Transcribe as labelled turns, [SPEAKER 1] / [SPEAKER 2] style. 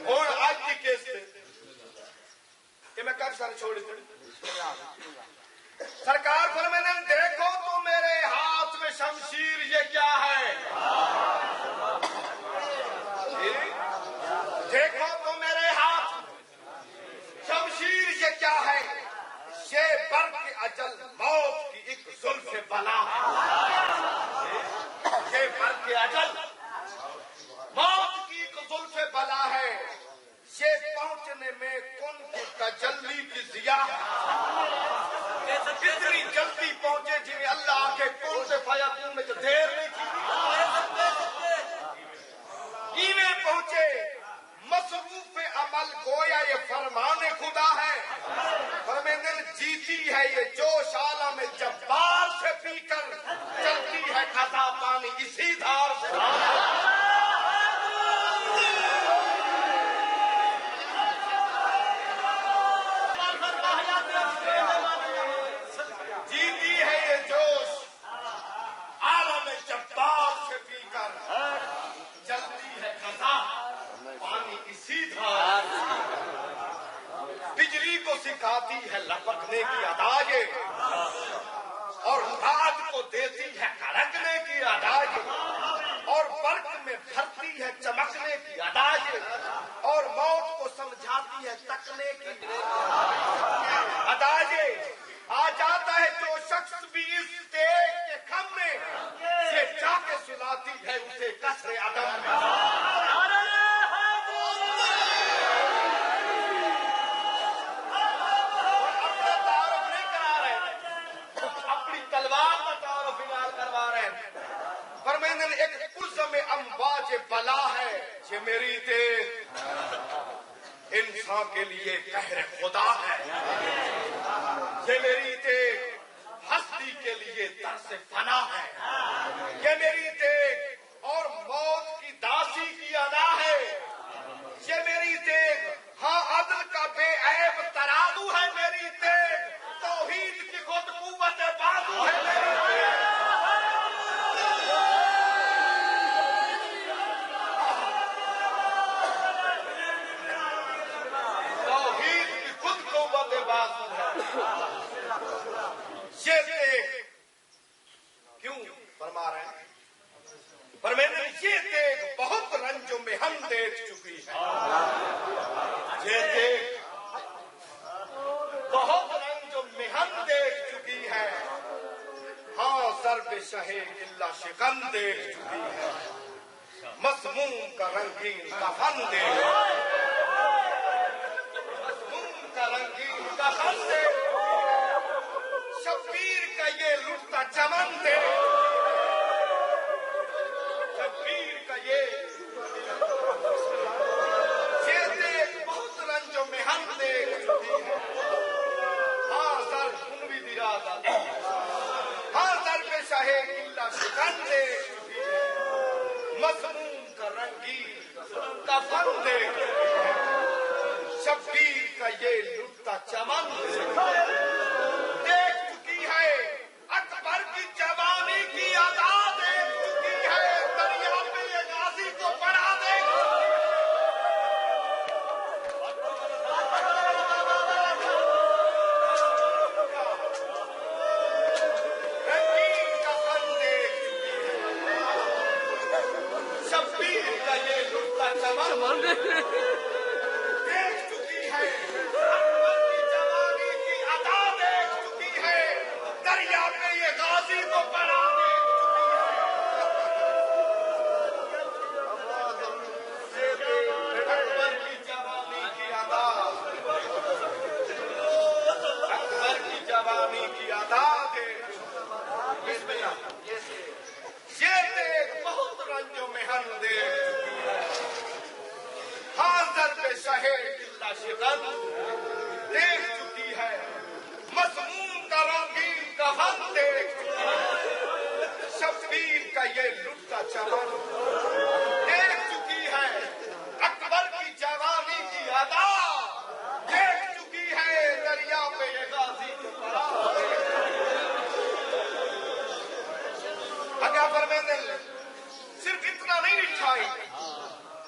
[SPEAKER 1] ہوں اج کی کیس میں کب سر چھوڑ سرکار فرماتے ہیں دیکھو تو میرے ہاتھ میں شمشیر یہ کیا ہے، دیکھو تو میرے ہاتھ شمشیر یہ کیا ہے، یہ برق اجل موت کی ایک زلف بلا ہے، یہ برق اجل موت کی ایک زلف بلا ہے، یہ پہنچنے میں کن کی تجلی کی ضیا اتنی جلدی پہنچے جی اللہ کے کن سے فیکون میں جو دیر نہیں تھی ایویں پہنچے مصروف عمل گویا یہ فرمان خدا ہے، فرماتے جیتی ہے یہ جوش عالم جبار سے پی کر چلتی ہے کھتا پانی اسی دھار سے جیتی ہے یہ جوش عالم جبار سے پی کر چلتی ہے کھتا پانی اسی دھار بجلی کو سکھاتی ہے لپکنے کی ادا یہ اور رات کو دیتی ہے کڑکنے کی ادا یہ اور برق میں بھرتی ہے چمکنے کی ادا یہ اور موت کو سمجھاتی ہے تکنے کی ادا یہ آ جاتا ہے جو شخص بھی اس تیغ کے خم میں سے جا کے سلاتی ہے اسے کسر عدم میں فرماتے ہیں ایک عزم امواج بلا ہے یہ میری تیغ انسان کے لیے قہر خدا ہے، یہ میری تیغ ہستی کے لیے طرز فنا ہے، یہ میری تیغ اور موت کی داسی کی ادا ہے، یہ میری تیغ ہاں عدل کا بے عیب ترازو ہے میری تیغ توحید کی خود قوت بازو ہے میری تیغ یہ دیکھ کیوں فرما رہے ہیں فرماتے ہیں یہ دیکھ بہت رنج و محن دیکھ چکی ہے، یہ دیکھ بہت رنج و محن دیکھ چکی ہے، ہاں ضرب شہ اللہ شکن دیکھ چکی ہے، مسموم کا رنگین کفن دیکھ مسموم کا رنگین کفن دیکھ شبیر کا یہ لٹتا چمن دے شبیر کا یہ دیکھ بہت رنج و محن دیکھ چکی ہے، ہاں سر انوی درازہ ہاں سر پہ شاہ اللہ شکن دیکھ چکی ہے، مسموم کا رنگین کفن دیکھ شبیر کا یہ لٹتا چمن دیکھ چکی ہے، اکبر کی جوانی کی ادا دیکھ چکی ہے، دریا پہ یہ غازی کو پڑا دیکھ رنگین کفن دیکھ چکی ہے، شبیر کا یہ لٹتا چمن دیکھ چکی ہے، اکبر کی جوانی کی ادا دیکھ چکی ہے، دریا پہ یہ غازی کو پڑا دیکھ چکی ہے، اکبر کی جوانی کی ادا اکبر کی جوانی کی ادا دیکھ یہ دیکھ بہت رنج و محن دیکھ چکی ہے، حاضر پہ شہ اللہ شکن دیکھ چکی ہے، مسموم کا رنگین کفن دیکھ چکی ہے، شبیر کا یہ لٹتا چمن دیکھ چکی ہے، اکبر کی جوانی کی ادا دیکھ چکی ہے، دریا پہ یہ غازی کو پڑا اگر فرماتے صرف اتنا نہیں لکھائی